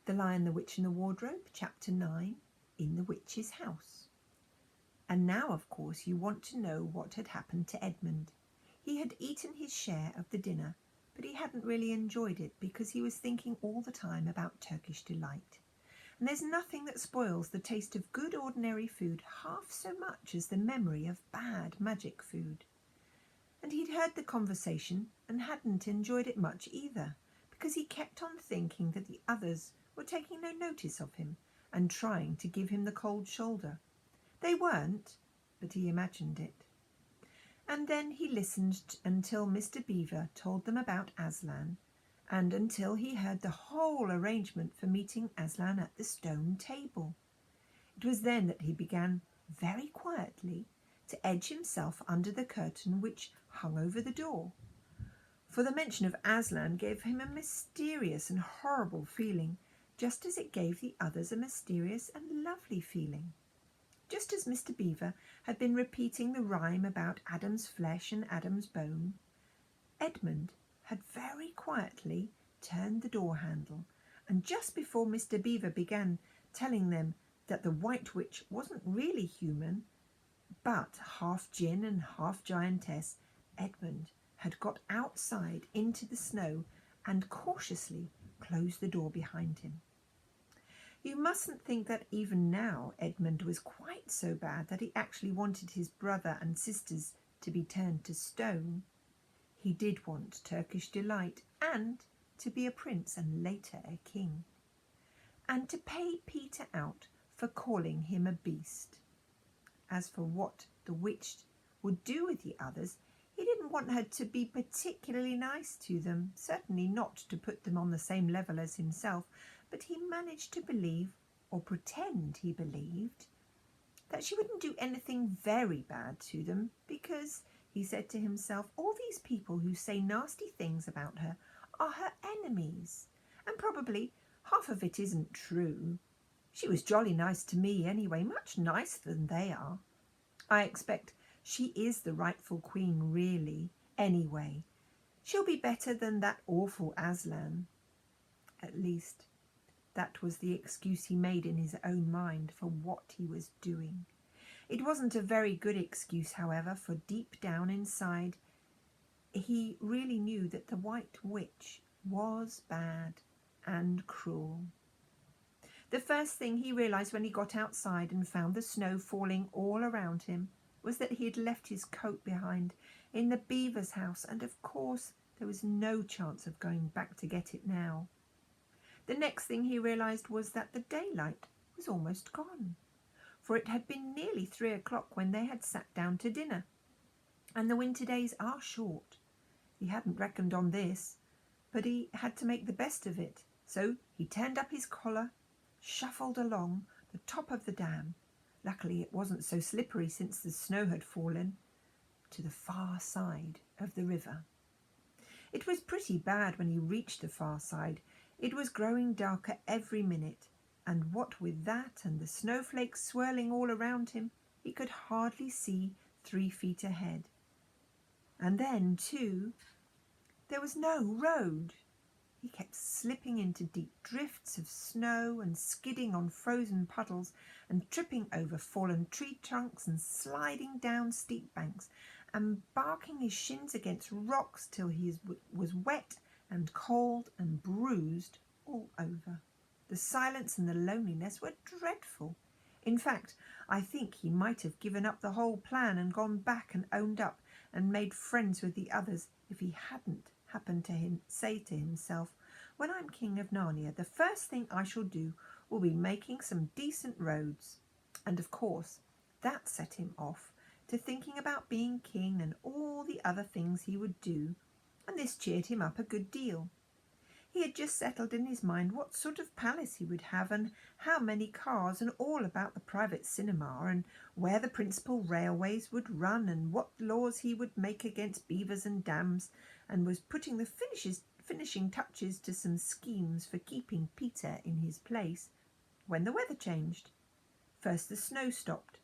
The Lion, the Witch and the Wardrobe, Chapter 9, In the Witch's House. And now, of course, you want to know what had happened to Edmund. He had eaten his share of the dinner, but he hadn't really enjoyed it because he was thinking all the time about Turkish delight. And there's nothing that spoils the taste of good ordinary food half so much as the memory of bad magic food. And he'd heard the conversation and hadn't enjoyed it much either, because he kept on thinking that the others were taking no notice of him and trying to give him the cold shoulder. They weren't, but he imagined it. And then he listened until Mr. Beaver told them about Aslan, and until he heard the whole arrangement for meeting Aslan at the stone table. It was then that he began, very quietly, to edge himself under the curtain which hung over the door. For the mention of Aslan gave him a mysterious and horrible feeling, just as it gave the others a mysterious and lovely feeling. Just as Mr. Beaver had been repeating the rhyme about Adam's flesh and Adam's bone, Edmund had very quietly turned the door handle, and just before Mr. Beaver began telling them that the White Witch wasn't really human, but half Djinn and half giantess, Edmund had got outside into the snow and cautiously closed the door behind him. You mustn't think that even now Edmund was quite so bad that he actually wanted his brother and sisters to be turned to stone. He did want Turkish delight and to be a prince and later a king, and to pay Peter out for calling him a beast. As for what the witch would do with the others, he didn't want her to be particularly nice to them, certainly not to put them on the same level as himself, but he managed to believe, or pretend he believed, that she wouldn't do anything very bad to them because, he said to himself, all these people who say nasty things about her are her enemies, and probably half of it isn't true. She was jolly nice to me anyway, much nicer than they are. I expect she is the rightful queen really, anyway. She'll be better than that awful Aslan. At least, that was the excuse he made in his own mind for what he was doing. It wasn't a very good excuse, however, for deep down inside, he really knew that the White Witch was bad and cruel. The first thing he realised when he got outside and found the snow falling all around him was that he had left his coat behind in the beaver's house, and of course there was no chance of going back to get it now. The next thing he realised was that the daylight was almost gone, for it had been nearly 3 o'clock when they had sat down to dinner, and the winter days are short. He hadn't reckoned on this, but he had to make the best of it, so he turned up his collar, shuffled along the top of the dam, luckily it wasn't so slippery since the snow had fallen, to the far side of the river. It was pretty bad when he reached the far side. It was growing darker every minute, and what with that and the snowflakes swirling all around him, he could hardly see 3 feet ahead. And then, too, there was no road. He kept slipping into deep drifts of snow and skidding on frozen puddles and tripping over fallen tree trunks and sliding down steep banks and barking his shins against rocks till he was wet and cold and bruised all over. The silence and the loneliness were dreadful. In fact, I think he might have given up the whole plan and gone back and owned up and made friends with the others if he hadn't happened to say to himself, when I'm king of Narnia, the first thing I shall do will be making some decent roads. And of course, that set him off to thinking about being king and all the other things he would do, and this cheered him up a good deal. He had just settled in his mind what sort of palace he would have and how many cars and all about the private cinema and where the principal railways would run and what laws he would make against beavers and dams, and was putting the finishing touches to some schemes for keeping Peter in his place, when the weather changed. First the snow stopped,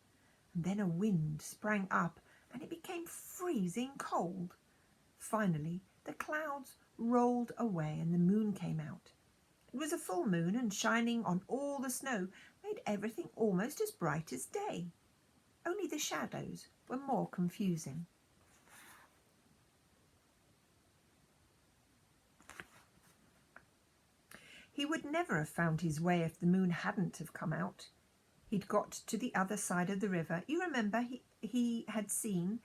and then a wind sprang up and it became freezing cold. Finally the clouds rolled away and the moon came out. It was a full moon, and shining on all the snow made everything almost as bright as day. Only the shadows were more confusing. He would never have found his way if the moon hadn't have come out. He'd got to the other side of the river. You remember he had seen,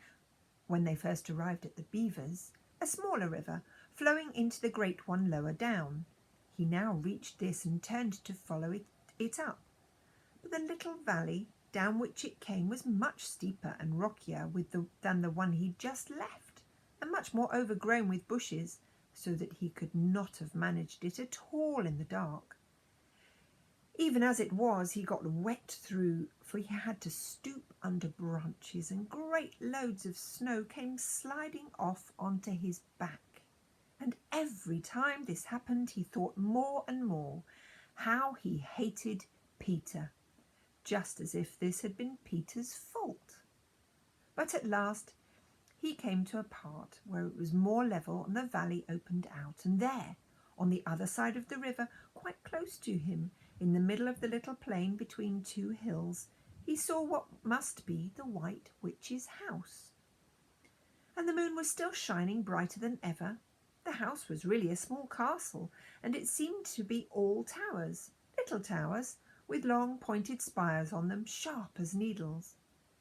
when they first arrived at the Beavers, a smaller river flowing into the great one lower down. He now reached this and turned to follow it up. But the little valley down which it came was much steeper and rockier than the one he'd just left, and much more overgrown with bushes, so that he could not have managed it at all in the dark. Even as it was, he got wet through, for he had to stoop under branches, and great loads of snow came sliding off onto his back. And every time this happened, he thought more and more how he hated Peter, just as if this had been Peter's fault. But at last he came to a part where it was more level and the valley opened out, and there, on the other side of the river, quite close to him, in the middle of the little plain between two hills, he saw what must be the White Witch's house. And the moon was still shining brighter than ever. The house was really a small castle, and it seemed to be all towers, little towers, with long pointed spires on them, sharp as needles.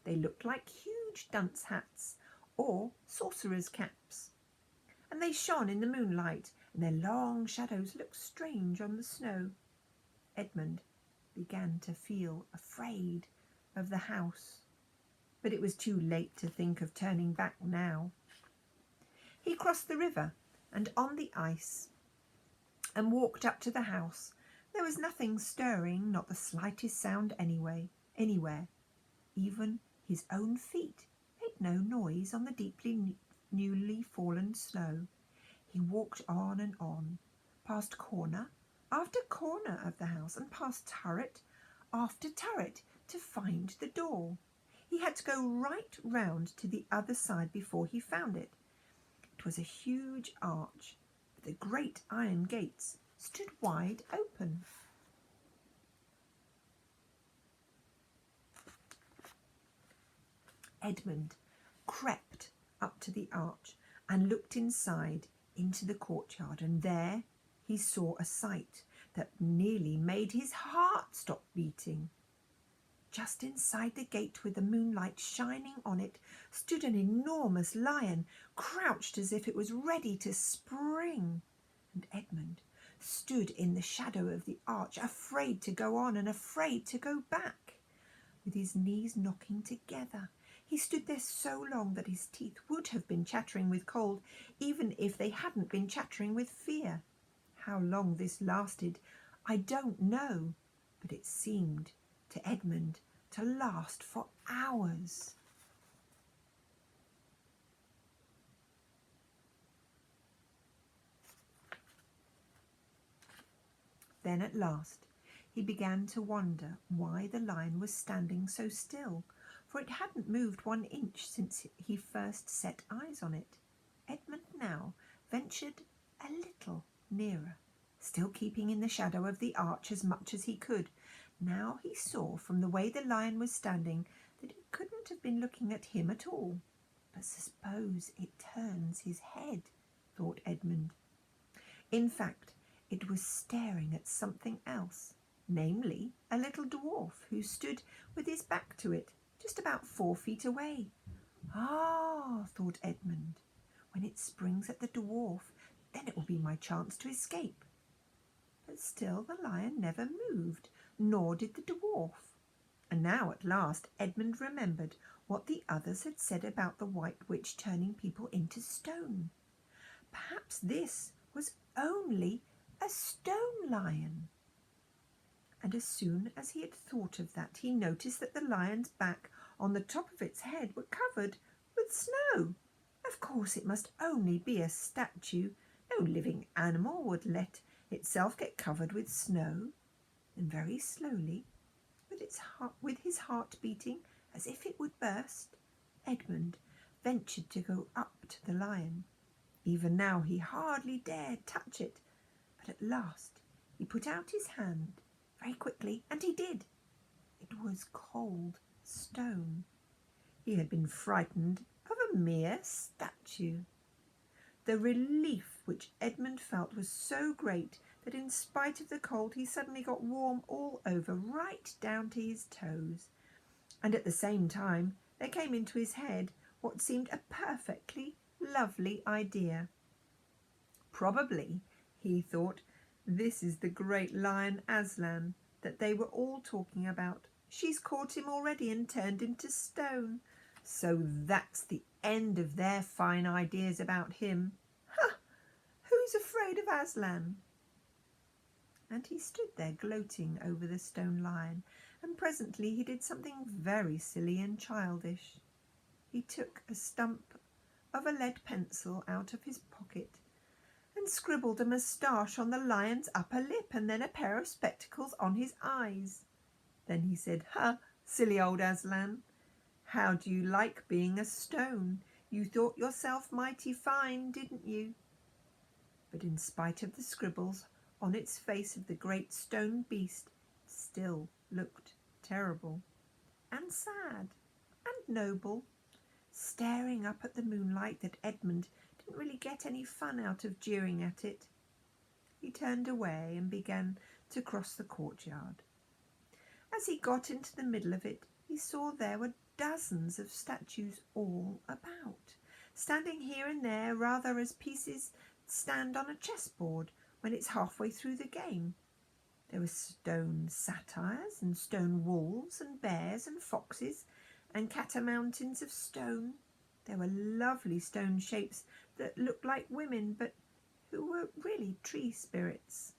They looked like huge dunce hats, or sorcerers' caps, and they shone in the moonlight, and their long shadows looked strange on the snow. Edmund began to feel afraid of the house, but it was too late to think of turning back now. He crossed the river and on the ice and walked up to the house. There was nothing stirring, not the slightest sound anywhere. Even his own feet made no noise on the deeply newly fallen snow. He walked on, past corner after corner of the house, and past turret after turret to find the door. He had to go right round to the other side before he found it. It was a huge arch, but the great iron gates stood wide open. Edmund crept up to the arch and looked inside into the courtyard, and there he saw a sight that nearly made his heart stop beating. Just inside the gate, with the moonlight shining on it, stood an enormous lion, crouched as if it was ready to spring. And Edmund stood in the shadow of the arch, afraid to go on and afraid to go back, with his knees knocking together. He stood there so long that his teeth would have been chattering with cold, even if they hadn't been chattering with fear. How long this lasted, I don't know, but it seemed to Edmund to last for hours. Then at last he began to wonder why the lion was standing so still, for it hadn't moved 1 inch since he first set eyes on it. Edmund now ventured a little nearer, still keeping in the shadow of the arch as much as he could. Now he saw from the way the lion was standing that it couldn't have been looking at him at all. But suppose it turns his head, thought Edmund. In fact, it was staring at something else, namely a little dwarf who stood with his back to it, just about 4 feet away. Ah, thought Edmund, when it springs at the dwarf, then it will be my chance to escape. But still the lion never moved, nor did the dwarf. And now at last Edmund remembered what the others had said about the White Witch turning people into stone. Perhaps this was only a stone lion. And as soon as he had thought of that, he noticed that the lion's back on the top of its head were covered with snow. Of course it must only be a statue. No living animal would let itself get covered with snow. And very slowly, with his heart beating as if it would burst, Edmund ventured to go up to the lion. Even now he hardly dared touch it, but at last He put out his hand very quickly, and he did. It was cold stone. He had been frightened of a mere statue. The relief which Edmund felt was so great that in spite of the cold he suddenly got warm all over, right down to his toes. And at the same time there came into his head what seemed a perfectly lovely idea. Probably, he thought, this is the great lion Aslan that they were all talking about. She's caught him already and turned him to stone. So that's the end of their fine ideas about him. Ha! Who's afraid of Aslan? And he stood there gloating over the stone lion, and presently he did something very silly and childish. He took a stump of a lead pencil out of his pocket and scribbled a moustache on the lion's upper lip and then a pair of spectacles on his eyes. Then he said, "Ha, silly old Aslan, how do you like being a stone? You thought yourself mighty fine, didn't you?" But in spite of the scribbles on its face of the great stone beast, it still looked terrible and sad and noble, staring up at the moonlight that Edmund didn't really get any fun out of jeering at it. He turned away and began to cross the courtyard. As he got into the middle of it, he saw there were dozens of statues all about, standing here and there rather as pieces stand on a chessboard when it's halfway through the game. There were stone satyrs and stone wolves and bears and foxes and catamountains of stone. There were lovely stone shapes that looked like women but who were really tree spirits.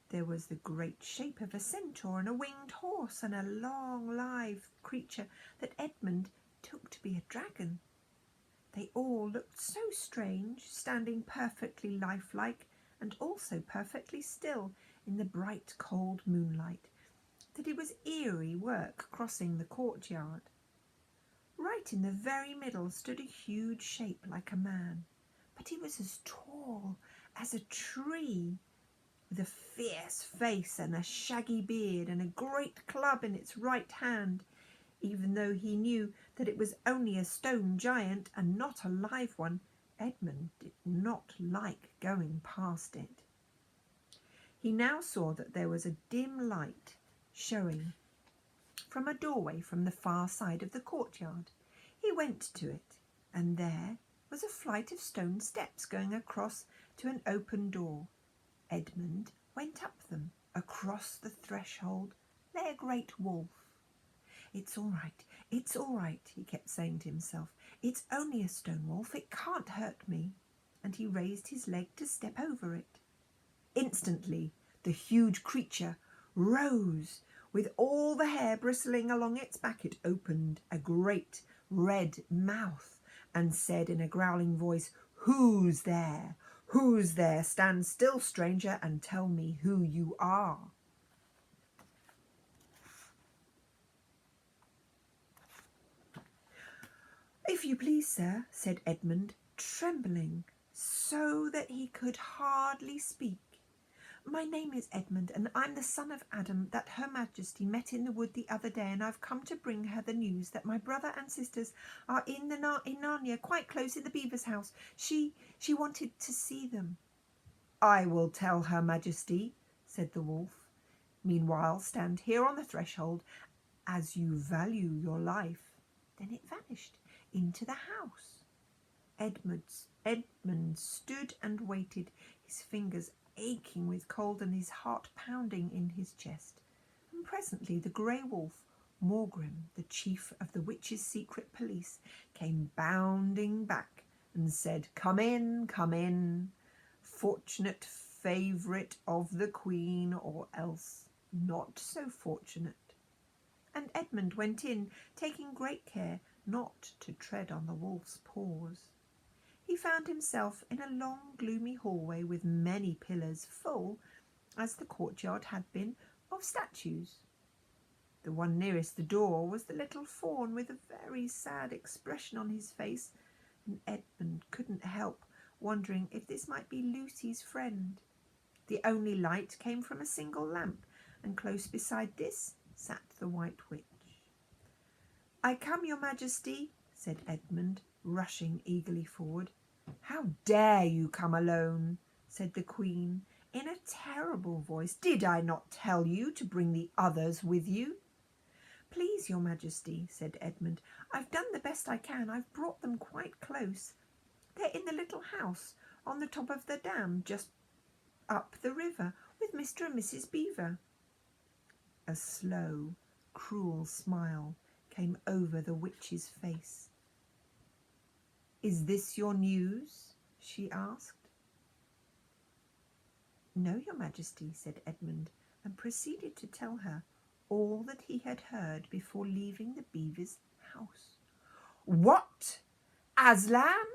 There was the great shape of a centaur and a winged horse and a long live creature that Edmund took to be a dragon. They all looked so strange, standing perfectly lifelike and also perfectly still in the bright cold moonlight, that it was eerie work crossing the courtyard. Right in the very middle stood a huge shape like a man, but he was as tall as a tree, with a fierce face and a shaggy beard and a great club in its right hand. Even though he knew that it was only a stone giant and not a live one, Edmund did not like going past it. He now saw that there was a dim light showing from a doorway from the far side of the courtyard. He went to it, and there was a flight of stone steps going across to an open door. Edmund went up them. Across the threshold lay a great wolf. "It's all right," he kept saying to himself. "It's only a stone wolf, it can't hurt me." And he raised his leg to step over it. Instantly the huge creature rose. With all the hair bristling along its back, it opened a great red mouth and said in a growling voice, "Who's there? Who's there? Stand still, stranger, and tell me who you are." "If you please, sir," said Edmund, trembling so that he could hardly speak. "My name is Edmund, and I'm the son of Adam that Her Majesty met in the wood the other day, and I've come to bring her the news that my brother and sisters are in Narnia, quite close in the beaver's house. She wanted to see them." "I will tell Her Majesty," said the wolf. "Meanwhile, stand here on the threshold as you value your life." Then it vanished into the house. Edmund stood and waited, his fingers aching with cold and his heart pounding in his chest. And presently the grey wolf, Morgrim, the chief of the witches' secret police, came bounding back and said, "Come in, come in, fortunate favourite of the Queen, or else not so fortunate." And Edmund went in, taking great care not to tread on the wolf's paws. He found himself in a long gloomy hallway with many pillars, full, as the courtyard had been, of statues. The one nearest the door was the little fawn with a very sad expression on his face, and Edmund couldn't help wondering if this might be Lucy's friend. The only light came from a single lamp, and close beside this sat the White Witch. "I come, your Majesty," said Edmund, rushing eagerly forward. "How dare you come alone?" said the Queen, in a terrible voice. "Did I not tell you to bring the others with you?" "Please, your Majesty," said Edmund, "I've done the best I can. I've brought them quite close. They're in the little house on the top of the dam, just up the river, with Mr. and Mrs. Beaver." A slow, cruel smile came over the witch's face. "Is this your news?" she asked. "No, your Majesty," said Edmund, and proceeded to tell her all that he had heard before leaving the Beaver's house. "What? Aslan?"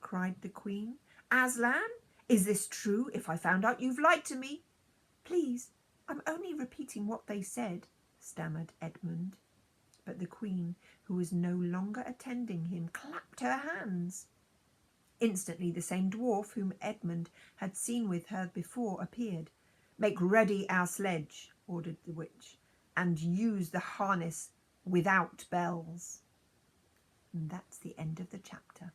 cried the Queen. "Aslan? Is this true? If I found out you've lied to me—" "Please, I'm only repeating what they said," stammered Edmund. But the Queen, who was no longer attending him, clapped her hands. Instantly the same dwarf whom Edmund had seen with her before appeared. "Make ready our sledge," ordered the witch, "and use the harness without bells." And that's the end of the chapter.